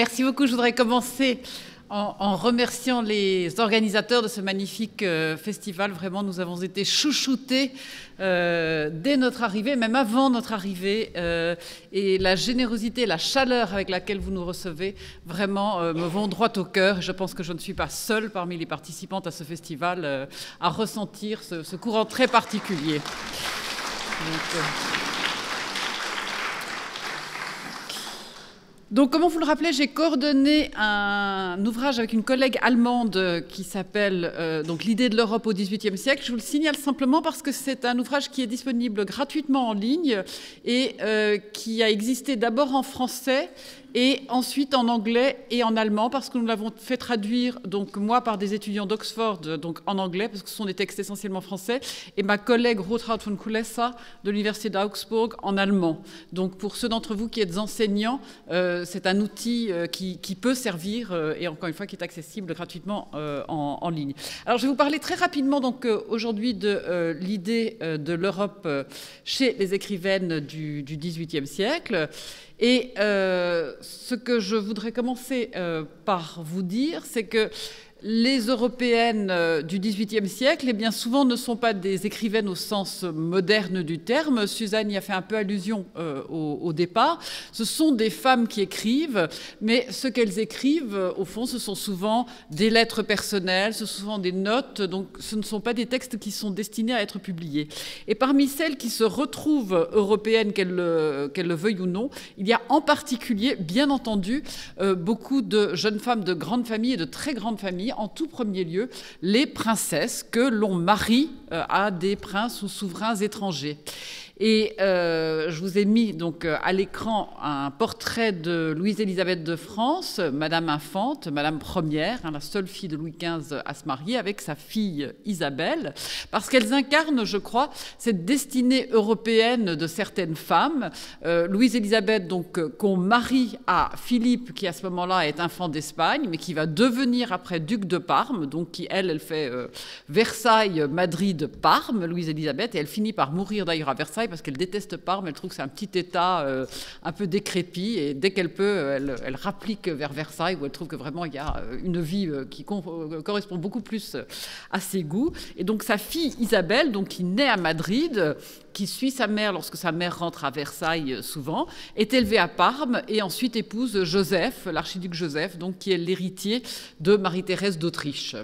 Merci beaucoup. Je voudrais commencer en remerciant les organisateurs de ce magnifique festival. Vraiment, nous avons été chouchoutés dès notre arrivée, même avant notre arrivée. Et la générosité, la chaleur avec laquelle vous nous recevez, vraiment me vont droit au cœur. Je pense que je ne suis pas seule parmi les participantes à ce festival à ressentir ce courant très particulier. Donc, comme vous le rappelez, j'ai coordonné un ouvrage avec une collègue allemande qui s'appelle donc l'idée de l'Europe au XVIIIe siècle. Je vous le signale simplement parce que c'est un ouvrage qui est disponible gratuitement en ligne et qui a existé d'abord en français et ensuite en anglais et en allemand, parce que nous l'avons fait traduire, donc moi, par des étudiants d'Oxford, donc en anglais, parce que ce sont des textes essentiellement français, et ma collègue Rotraud von Kulessa de l'Université d'Augsbourg en allemand. Donc pour ceux d'entre vous qui êtes enseignants, c'est un outil qui peut servir, et encore une fois, qui est accessible gratuitement en ligne. Alors je vais vous parler très rapidement donc aujourd'hui de l'idée de l'Europe chez les écrivaines du XVIIIe siècle. Et ce que je voudrais commencer par vous dire, c'est que les Européennes du XVIIIe siècle, eh bien souvent ne sont pas des écrivaines au sens moderne du terme. Suzanne y a fait un peu allusion au départ. Ce sont des femmes qui écrivent, mais ce qu'elles écrivent, au fond, ce sont souvent des lettres personnelles, ce sont souvent des notes, donc ce ne sont pas des textes qui sont destinés à être publiés. Et parmi celles qui se retrouvent européennes, qu'elles le veuillent ou non, il y a en particulier, bien entendu, beaucoup de jeunes femmes de grandes familles et de très grandes familles, en tout premier lieu, les princesses que l'on marie à des princes ou souverains étrangers. Et je vous ai mis donc à l'écran un portrait de Louise-Élisabeth de France, Madame Infante, Madame Première, la seule fille de Louis XV à se marier, avec sa fille Isabelle, parce qu'elles incarnent, je crois, cette destinée européenne de certaines femmes. Louise-Élisabeth, donc, qu'on marie à Philippe, qui à ce moment-là est infant d'Espagne, mais qui va devenir après duc de Parme, donc qui, elle fait Versailles, Madrid, Parme, Louise-Élisabeth, et elle finit par mourir d'ailleurs à Versailles, parce qu'elle déteste Parme, elle trouve que c'est un petit État un peu décrépit, et dès qu'elle peut, elle rapplique vers Versailles, où elle trouve que vraiment il y a une vie qui correspond beaucoup plus à ses goûts. Et donc sa fille Isabelle, donc, qui naît à Madrid, qui suit sa mère lorsque sa mère rentre à Versailles souvent, est élevée à Parme et ensuite épouse Joseph, l'archiduc Joseph, donc, qui est l'héritier de Marie-Thérèse d'Autriche.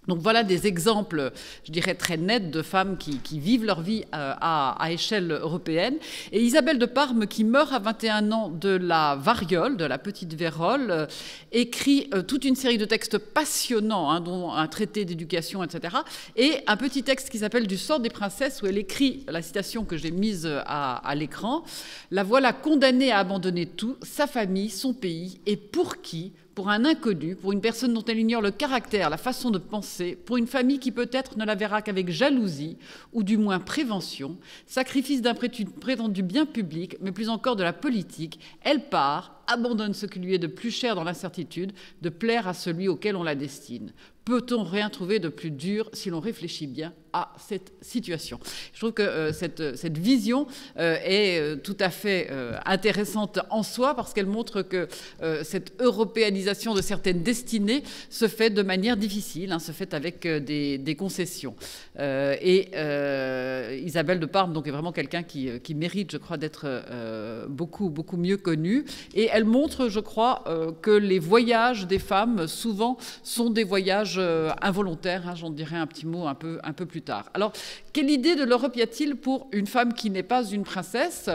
Donc voilà des exemples, je dirais, très nets de femmes qui vivent leur vie à échelle européenne. Et Isabelle de Parme, qui meurt à 21 ans de la variole, de la petite vérole, écrit toute une série de textes passionnants, dont un traité d'éducation, etc. Et un petit texte qui s'appelle « Du sort des princesses », où elle écrit la citation que j'ai mise à l'écran. « La voilà condamnée à abandonner tout, sa famille, son pays, et pour qui ? Pour un inconnu, pour une personne dont elle ignore le caractère, la façon de penser, pour une famille qui peut-être ne la verra qu'avec jalousie, ou du moins prévention, sacrifice d'un prétendu bien public, mais plus encore de la politique, elle part, abandonne ce qui lui est de plus cher dans l'incertitude, de plaire à celui auquel on la destine. Peut-on rien trouver de plus dur si l'on réfléchit bien à cette situation ? Je trouve que cette vision est tout à fait intéressante en soi, parce qu'elle montre que cette européanisation de certaines destinées se fait de manière difficile, se fait avec des concessions. Isabelle de Parme, donc, est vraiment quelqu'un qui mérite, je crois, d'être beaucoup mieux connue. Et elle montre, je crois, que les voyages des femmes, souvent, sont des voyages involontaires. J'en dirai un petit mot un peu plus tard. Alors, quelle idée de l'Europe y a-t-il pour une femme qui n'est pas une princesse ?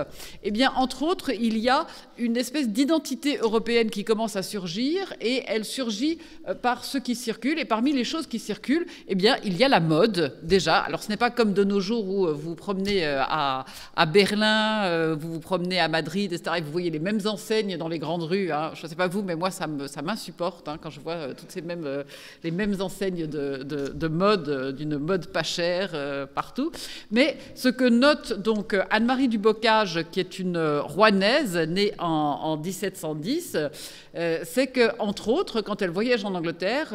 Eh bien, entre autres, il y a une espèce d'identité européenne qui commence à surgir, et elle surgit par ce qui circule. Et parmi les choses qui circulent, eh bien, il y a la mode, déjà. Alors, ce n'est pas comme de nos jours où vous vous promenez à Berlin, vous vous promenez à Madrid, etc., et vous voyez les mêmes enseignes dans les grandes rues. Je ne sais pas vous, mais moi, ça m'insupporte quand je vois toutes les mêmes enseignes de mode, d'une mode pas chère, partout. Mais ce que note donc Anne-Marie du Bocage, qui est une Rouennaise née en 1710, c'est qu'entre autres, quand elle voyage en Angleterre,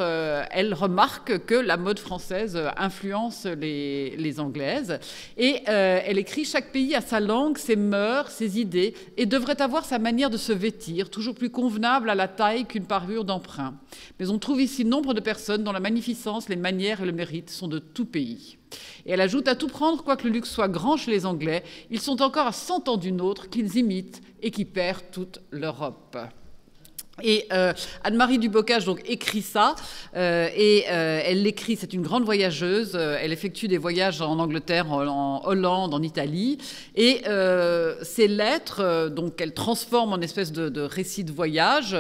elle remarque que la mode française influence les Anglaises. Et elle écrit « Chaque pays a sa langue, ses mœurs, ses idées, et devrait avoir sa manière de se vêtir, toujours plus convenable à la taille qu'une parure d'emprunt. Mais on trouve ici nombre de personnes dont la magnificence, les manières et le mérite sont de tout pays. » Et elle ajoute « À tout prendre, quoique le luxe soit grand chez les Anglais, ils sont encore à 100 ans d'une autre qu'ils imitent et qui perd toute l'Europe. » Et Anne-Marie du Bocage donc écrit ça, elle l'écrit, c'est une grande voyageuse, elle effectue des voyages en Angleterre, en Hollande, en Italie, et ces lettres, donc qu'elle transforme en espèce de récit de voyage,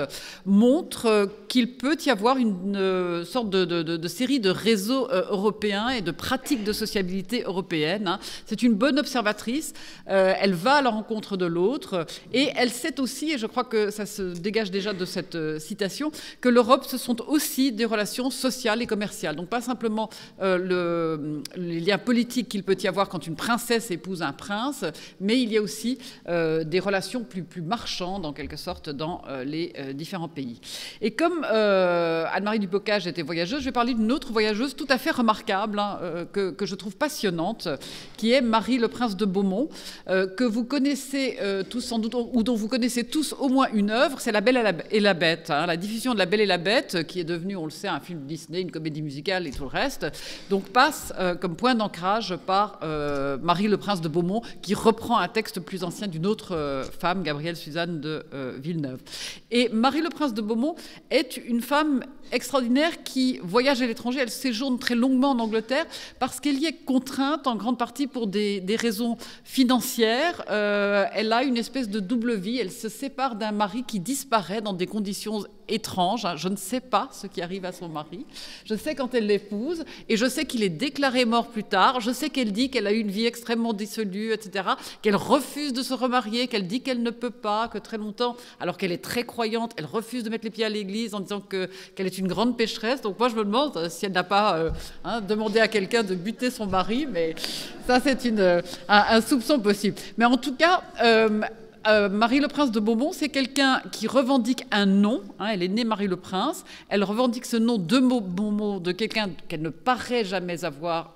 montrent qu'il peut y avoir une sorte de série de réseaux européens et de pratiques de sociabilité européenne. Hein. C'est une bonne observatrice, elle va à la rencontre de l'autre, et elle sait aussi, et je crois que ça se dégage déjà de cette citation, que l'Europe, ce sont aussi des relations sociales et commerciales. Donc pas simplement les liens politiques qu'il peut y avoir quand une princesse épouse un prince, mais il y a aussi des relations plus marchandes, en quelque sorte, dans les différents pays. Et comme Anne-Marie du Bocage était voyageuse, je vais parler d'une autre voyageuse tout à fait remarquable, hein, que je trouve passionnante, qui est Marie le Prince de Beaumont, que vous connaissez tous sans doute, ou dont vous connaissez tous au moins une œuvre, c'est La Belle et la Bête. Hein, la diffusion de La Belle et la Bête, qui est devenue, on le sait, un film Disney, une comédie musicale et tout le reste, donc passe comme point d'ancrage par Marie le Prince de Beaumont, qui reprend un texte plus ancien d'une autre femme, Gabrielle Suzanne de Villeneuve. Et Marie le Prince de Beaumont est une femme extraordinaire qui voyage à l'étranger. Elle séjourne très longuement en Angleterre parce qu'elle y est contrainte en grande partie pour des raisons financières. Elle a une espèce de double vie. Elle se sépare d'un mari qui disparaît dans des conditions étranges. Je ne sais pas ce qui arrive à son mari. Je sais quand elle l'épouse et je sais qu'il est déclaré mort plus tard. Je sais qu'elle dit qu'elle a eu une vie extrêmement dissolue, etc., qu'elle refuse de se remarier, qu'elle dit qu'elle ne peut pas, que très longtemps, alors qu'elle est très croyante, elle refuse de mettre les pieds à l'église en disant qu'elle est une grande pécheresse. Donc moi, je me demande si elle n'a pas demandé à quelqu'un de buter son mari, mais ça, c'est un soupçon possible. Mais en tout cas... Marie le Prince de Beaumont, c'est quelqu'un qui revendique un nom. Hein, elle est née Marie le Prince. Elle revendique ce nom de Beaumont de quelqu'un qu'elle ne paraît jamais avoir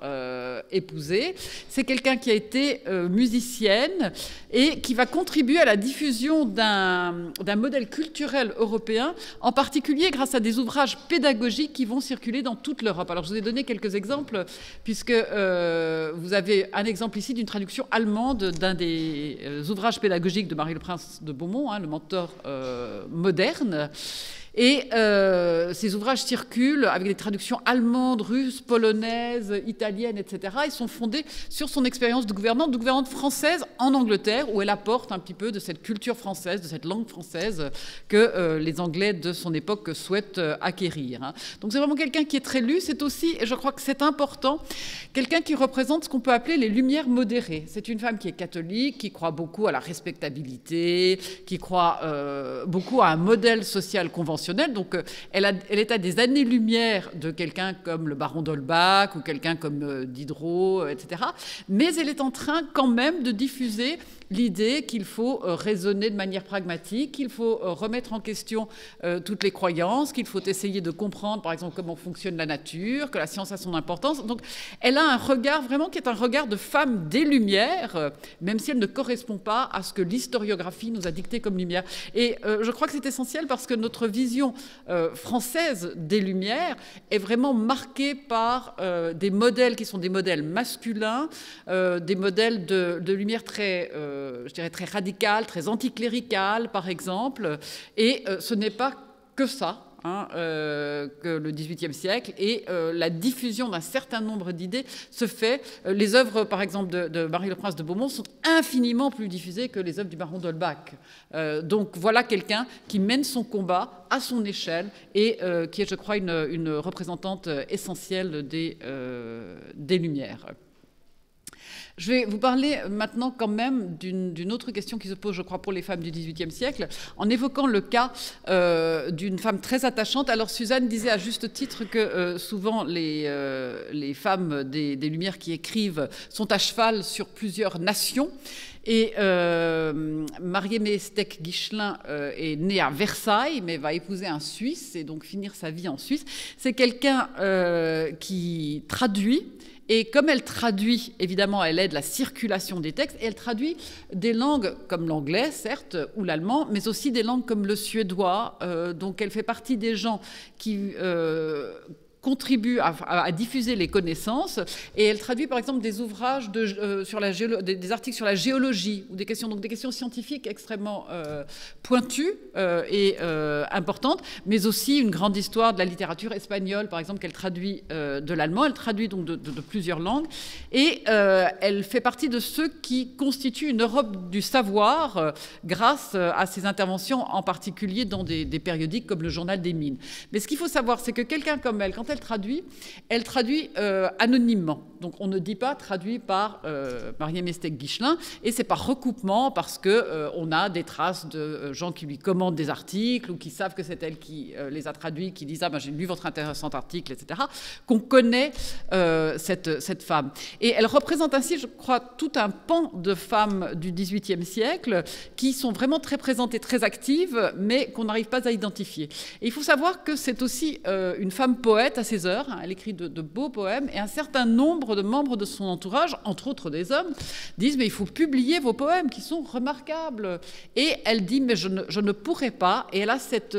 épousé. C'est quelqu'un qui a été musicienne et qui va contribuer à la diffusion d'un modèle culturel européen, en particulier grâce à des ouvrages pédagogiques qui vont circuler dans toute l'Europe. Alors, je vous ai donné quelques exemples, puisque vous avez un exemple ici d'une traduction allemande d'un des ouvrages pédagogiques de Marie le Prince de Beaumont, hein, le mentor moderne. Et ces ouvrages circulent avec des traductions allemandes, russes, polonaises, italiennes, etc. Ils sont fondés sur son expérience de gouvernante française en Angleterre, où elle apporte un petit peu de cette culture française, de cette langue française que les Anglais de son époque souhaitent acquérir. Hein. Donc c'est vraiment quelqu'un qui est très lu. C'est aussi, et je crois que c'est important, quelqu'un qui représente ce qu'on peut appeler les Lumières modérées. C'est une femme qui est catholique, qui croit beaucoup à la respectabilité, qui croit beaucoup à un modèle social conventionnel. Donc, elle est à des années-lumière de quelqu'un comme le baron d'Holbach ou quelqu'un comme Diderot, etc. Mais elle est en train quand même de diffuser l'idée qu'il faut raisonner de manière pragmatique, qu'il faut remettre en question toutes les croyances, qu'il faut essayer de comprendre, par exemple, comment fonctionne la nature, que la science a son importance. Donc, elle a un regard vraiment qui est un regard de femme des Lumières, même si elle ne correspond pas à ce que l'historiographie nous a dicté comme lumière. Et je crois que c'est essentiel parce que notre vision française des Lumières est vraiment marquée par des modèles qui sont des modèles masculins, des modèles de lumière très, je dirais, très radicales, très anticléricales, par exemple. Et ce n'est pas que ça. Hein, que le XVIIIe siècle, et la diffusion d'un certain nombre d'idées se fait. Les œuvres, par exemple, de Marie le Prince de Beaumont sont infiniment plus diffusées que les œuvres du baron d'Holbach. Donc voilà quelqu'un qui mène son combat à son échelle et qui est, je crois, une représentante essentielle des Lumières. Je vais vous parler maintenant quand même d'une autre question qui se pose, je crois, pour les femmes du XVIIIe siècle, en évoquant le cas d'une femme très attachante. Alors Suzanne disait à juste titre que souvent les femmes des Lumières qui écrivent sont à cheval sur plusieurs nations. Et Marie-Aimée Steck-Guichelin est née à Versailles, mais va épouser un Suisse et donc finir sa vie en Suisse. C'est quelqu'un qui traduit. Et comme elle traduit, évidemment, elle aide la circulation des textes, et elle traduit des langues comme l'anglais, certes, ou l'allemand, mais aussi des langues comme le suédois. Donc elle fait partie des gens qui contribue à diffuser les connaissances, et elle traduit par exemple des ouvrages sur des articles sur la géologie ou des questions scientifiques extrêmement pointues et importantes, mais aussi une grande histoire de la littérature espagnole par exemple qu'elle traduit de l'allemand. Elle traduit donc de plusieurs langues, et elle fait partie de ceux qui constituent une Europe du savoir grâce à ses interventions, en particulier dans des périodiques comme le Journal des Mines. Mais ce qu'il faut savoir, c'est que quelqu'un comme elle, quand elle traduit anonymement. Donc on ne dit pas traduit par Marie-Aimée Steck-Guichelin, et c'est par recoupement, parce que on a des traces de gens qui lui commandent des articles ou qui savent que c'est elle qui les a traduits, qui disent j'ai lu votre intéressant article, etc. Qu'on connaît cette femme. Et elle représente ainsi, je crois, tout un pan de femmes du XVIIIe siècle qui sont vraiment très présentes et très actives, mais qu'on n'arrive pas à identifier. Et il faut savoir que c'est aussi une femme poète à ses heures. Elle écrit de beaux poèmes, et un certain nombre de membres de son entourage, entre autres des hommes, disent mais il faut publier vos poèmes qui sont remarquables. Et elle dit mais je ne pourrai pas. Et elle a cette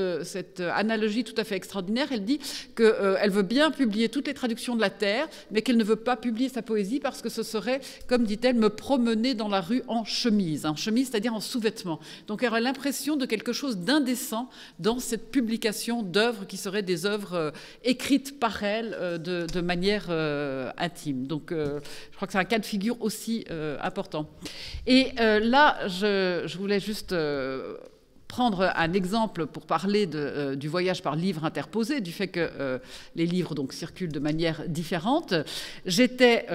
analogie tout à fait extraordinaire. Elle dit qu'elle veut bien publier toutes les traductions de la Terre, mais qu'elle ne veut pas publier sa poésie parce que ce serait, comme dit-elle, me promener dans la rue en chemise. En chemise, c'est-à-dire en sous-vêtements. Donc elle a l'impression de quelque chose d'indécent dans cette publication d'œuvres qui seraient des œuvres écrites par elle de manière intime. Donc je crois que c'est un cas de figure aussi important. Et là, je voulais juste prendre un exemple pour parler du voyage par livre interposé, du fait que les livres donc circulent de manière différente. J'étais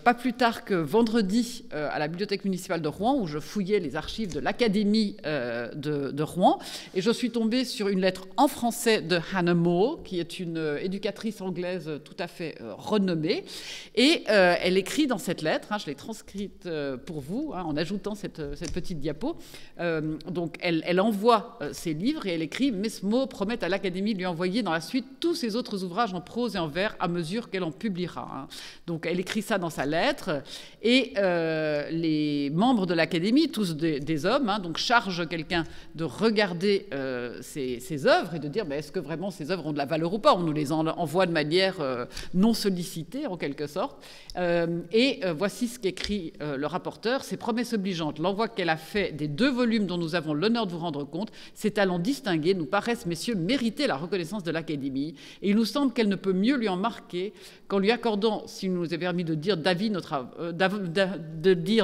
pas plus tard que vendredi à la bibliothèque municipale de Rouen, où je fouillais les archives de l'Académie de Rouen, et je suis tombée sur une lettre en français de Hannah More, qui est une éducatrice anglaise tout à fait renommée, et elle écrit dans cette lettre, je l'ai transcrite pour vous, en ajoutant cette petite diapo, donc elle envoie ses livres, et elle écrit « Miss More promet à l'Académie de lui envoyer dans la suite tous ses autres ouvrages en prose et en vers à mesure qu'elle en publiera ». Donc elle écrit ça dans sa lettre, et les membres de l'Académie, tous des hommes, donc chargent quelqu'un de regarder ces œuvres et de dire est-ce que vraiment ces œuvres ont de la valeur ou pas. On nous les envoie de manière non sollicitée en quelque sorte. Et voici ce qu'écrit le rapporteur. Ces promesses obligeantes, l'envoi qu'elle a fait des 2 volumes dont nous avons l'honneur de vous rendre compte, ces talents distingués nous paraissent, messieurs, mériter la reconnaissance de l'Académie, et il nous semble qu'elle ne peut mieux lui en marquer qu'en lui accordant, s'il nous est permis de dire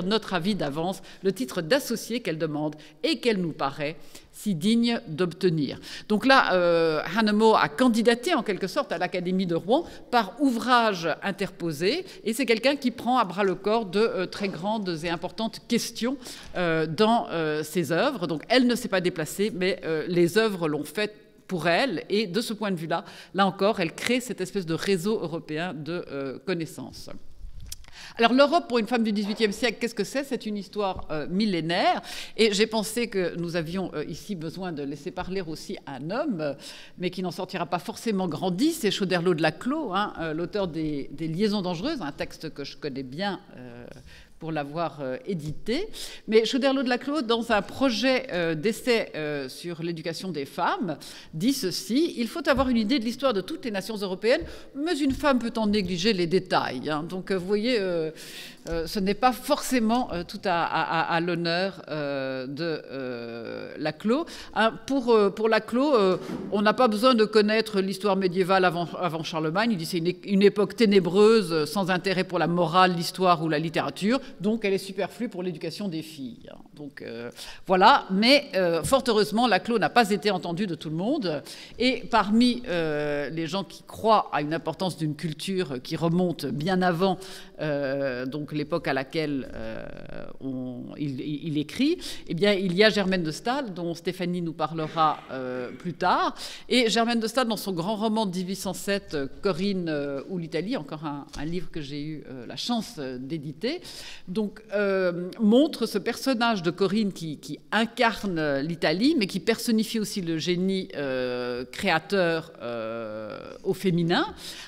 notre avis d'avance, le titre d'associé qu'elle demande et qu'elle nous paraît si digne d'obtenir. Donc là, Hannah More a candidaté en quelque sorte à l'Académie de Rouen par ouvrage interposé, et c'est quelqu'un qui prend à bras le corps de très grandes et importantes questions dans ses œuvres. Donc elle ne s'est pas déplacée, mais les œuvres l'ont fait pour elle, et de ce point de vue-là, là encore, elle crée cette espèce de réseau européen de connaissances. Alors l'Europe pour une femme du XVIIIe siècle, qu'est-ce que c'est ? C'est une histoire millénaire, et j'ai pensé que nous avions ici besoin de laisser parler aussi un homme, mais qui n'en sortira pas forcément grandi, c'est Choderlos de Laclos, l'auteur des Liaisons dangereuses, un texte que je connais bien pour l'avoir édité. Mais Choderlos de Laclos, dans un projet d'essai sur l'éducation des femmes, dit ceci: il faut avoir une idée de l'histoire de toutes les nations européennes, mais une femme peut en négliger les détails. Donc vous voyez, ce n'est pas forcément tout à l'honneur de Laclos. Pour Laclos, on n'a pas besoin de connaître l'histoire médiévale avant Charlemagne. Il dit c'est une époque ténébreuse, sans intérêt pour la morale, l'histoire ou la littérature. Donc elle est superflue pour l'éducation des filles. Donc voilà, mais fort heureusement, Laclos n'a pas été entendu de tout le monde. Et parmi les gens qui croient à une importance d'une culture qui remonte bien avant donc donc l'époque à laquelle il écrit, eh bien, il y a Germaine de Staël, dont Stéphanie nous parlera plus tard. Et Germaine de Staël, dans son grand roman de 1807, Corinne ou l'Italie, encore un livre que j'ai eu la chance d'éditer, donc montre ce personnage de Corinne qui incarne l'Italie, mais qui personnifie aussi le génie créateur au féminin,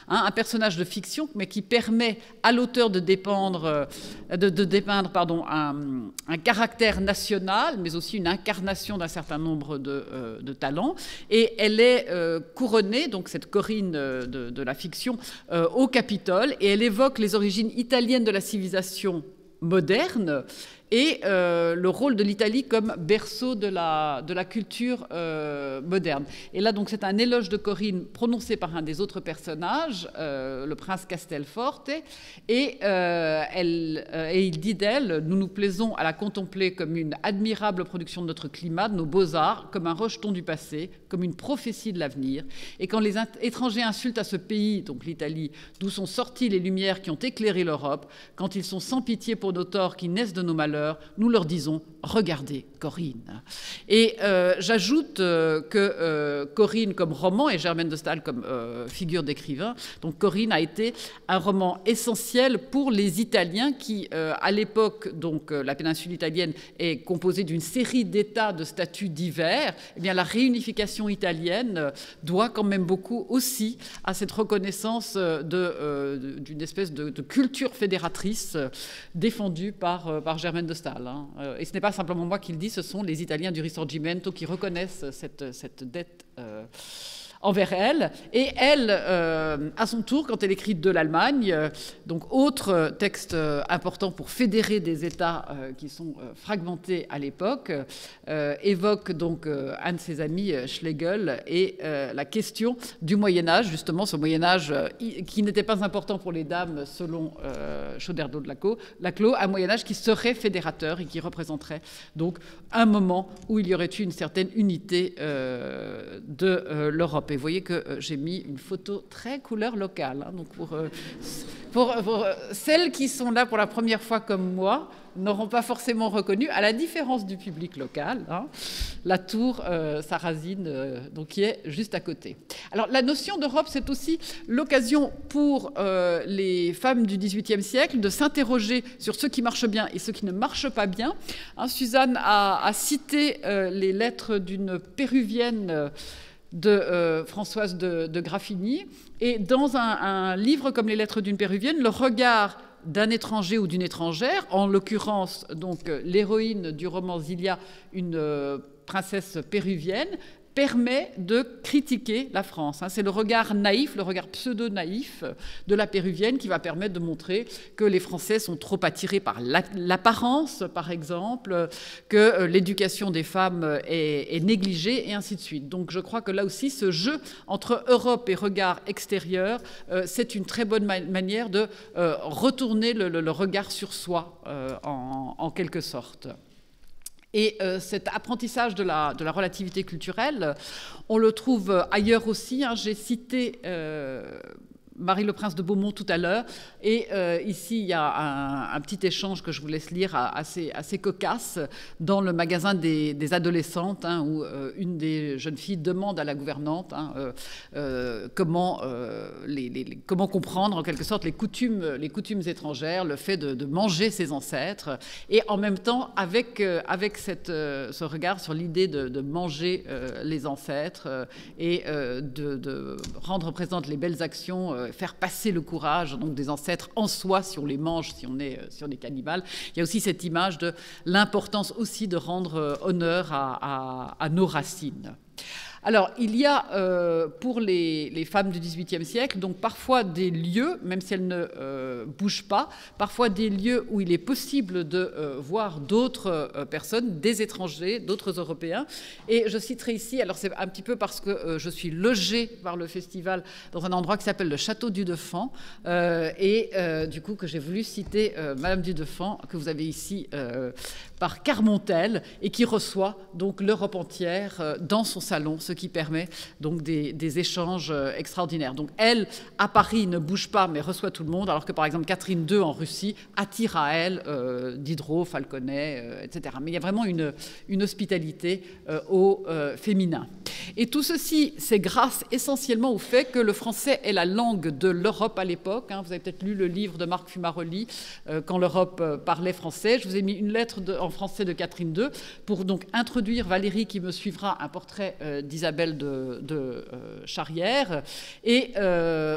hein, un personnage de fiction, mais qui permet à l'auteur de dépeindre un caractère national, mais aussi une incarnation d'un certain nombre de talents. Et elle est couronnée, donc cette Corinne de la fiction, au Capitole, et elle évoque les origines italiennes de la civilisation moderne et le rôle de l'Italie comme berceau de la culture moderne. Et là, donc, c'est un éloge de Corinne prononcé par un des autres personnages, le prince Castelforte, et il dit d'elle: « Nous nous plaisons à la contempler comme une admirable production de notre climat, de nos beaux-arts, comme un rejeton du passé, comme une prophétie de l'avenir. Et quand les étrangers insultent à ce pays, donc l'Italie, d'où sont sorties les lumières qui ont éclairé l'Europe, quand ils sont sans pitié pour nos torts qui naissent de nos malheurs, nous leur disons: regardez Corinne. » Et j'ajoute que Corinne comme roman et Germaine de Staël comme figure d'écrivain, donc Corinne a été un roman essentiel pour les Italiens qui, à l'époque, donc la péninsule italienne est composée d'une série d'États de statuts divers. Eh bien, la réunification italienne doit quand même beaucoup aussi à cette reconnaissance d'une espèce de culture fédératrice défendue par Germaine de Staël. Hein. Et ce n'est pas simplement moi qui le dis, ce sont les Italiens du Risorgimento qui reconnaissent cette dette envers elle. Et elle, à son tour, quand elle écrit de l'Allemagne, donc autre texte important pour fédérer des États qui sont fragmentés à l'époque, évoque donc un de ses amis, Schlegel, et la question du Moyen-Âge, justement ce Moyen-Âge qui n'était pas important pour les dames selon Choderlos de Laclos, un Moyen-Âge qui serait fédérateur et qui représenterait donc un moment où il y aurait eu une certaine unité de l'Europe. Et vous voyez que j'ai mis une photo très couleur locale. Hein, donc pour celles qui sont là pour la première fois comme moi, n'auront pas forcément reconnu, à la différence du public local, hein, la tour sarrasine donc, qui est juste à côté. Alors la notion d'Europe, c'est aussi l'occasion pour les femmes du XVIIIe siècle de s'interroger sur ce qui marche bien et ce qui ne marche pas bien. Hein, Suzanne a cité les lettres d'une péruvienne de Françoise de Graffigny. Et dans un livre comme Les Lettres d'une péruvienne, le regard d'un étranger ou d'une étrangère, en l'occurrence donc l'héroïne du roman Zilia, une princesse péruvienne, permet de critiquer la France. C'est le regard naïf, le regard pseudo-naïf de la péruvienne qui va permettre de montrer que les Français sont trop attirés par l'apparence, par exemple, que l'éducation des femmes est négligée, et ainsi de suite. Donc je crois que là aussi, ce jeu entre Europe et regard extérieur, c'est une très bonne manière de retourner le regard sur soi, en quelque sorte. Et cet apprentissage de la relativité culturelle, on le trouve ailleurs aussi. Hein. J'ai cité Marie Le Prince de Beaumont tout à l'heure. Et ici, il y a un petit échange que je vous laisse lire assez cocasse dans le magasin des adolescentes, hein, où une des jeunes filles demande à la gouvernante comment comprendre en quelque sorte les coutumes étrangères, le fait de manger ses ancêtres, et en même temps avec ce regard sur l'idée de manger les ancêtres et de rendre présentes les belles actions, faire passer le courage donc des ancêtres en soi si on les mange, si on est cannibale. Il y a aussi cette image de l'importance aussi de rendre honneur à nos racines. Alors, il y a pour les femmes du XVIIIe siècle, donc parfois des lieux, même si elles ne bougent pas, parfois des lieux où il est possible de voir d'autres personnes, des étrangers, d'autres Européens. Et je citerai ici, alors c'est un petit peu parce que je suis logée par le festival dans un endroit qui s'appelle le Château du Deffand, et du coup que j'ai voulu citer Madame du Deffand, que vous avez ici par Carmontel, et qui reçoit donc l'Europe entière dans son salon, ce ce qui permet donc des échanges extraordinaires. Donc elle, à Paris, ne bouge pas mais reçoit tout le monde, alors que par exemple Catherine II en Russie attire à elle Diderot, Falconet, etc. Mais il y a vraiment une hospitalité au féminin. Et tout ceci, c'est grâce essentiellement au fait que le français est la langue de l'Europe à l'époque. Vous avez peut-être lu le livre de Marc Fumaroli, Quand l'Europe parlait français. Je vous ai mis une lettre en français de Catherine II pour donc introduire Valérie, qui me suivra, un portrait d'Isabelle de Charrière, et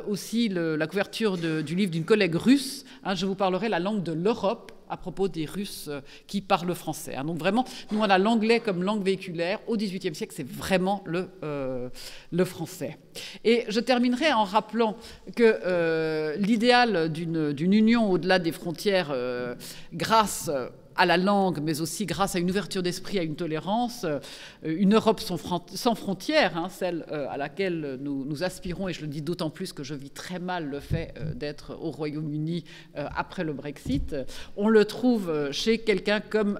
aussi la couverture du livre d'une collègue russe. Je vous parlerai la langue de l'Europe à propos des Russes qui parlent français. Donc vraiment, nous, on a l'anglais comme langue véhiculaire. Au XVIIIe siècle, c'est vraiment le français. Et je terminerai en rappelant que l'idéal d'une union au-delà des frontières, grâce à la langue, mais aussi grâce à une ouverture d'esprit, à une tolérance, une Europe sans frontières, celle à laquelle nous aspirons, et je le dis d'autant plus que je vis très mal le fait d'être au Royaume-Uni après le Brexit. On le trouve chez quelqu'un comme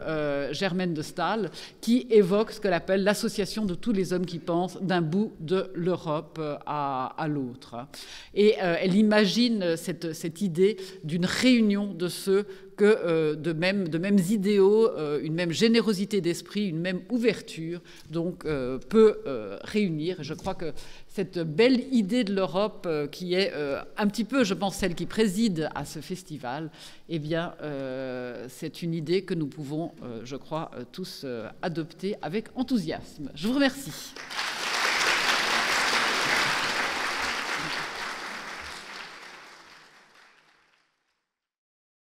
Germaine de Staël, qui évoque ce qu'elle appelle l'association de tous les hommes qui pensent d'un bout de l'Europe à l'autre. Et elle imagine cette idée d'une réunion de ceux que de mêmes idéaux, une même générosité d'esprit, une même ouverture, donc peut réunir. Et je crois que cette belle idée de l'Europe, qui est un petit peu, je pense, celle qui préside à ce festival, eh bien, c'est une idée que nous pouvons, je crois, tous adopter avec enthousiasme. Je vous remercie.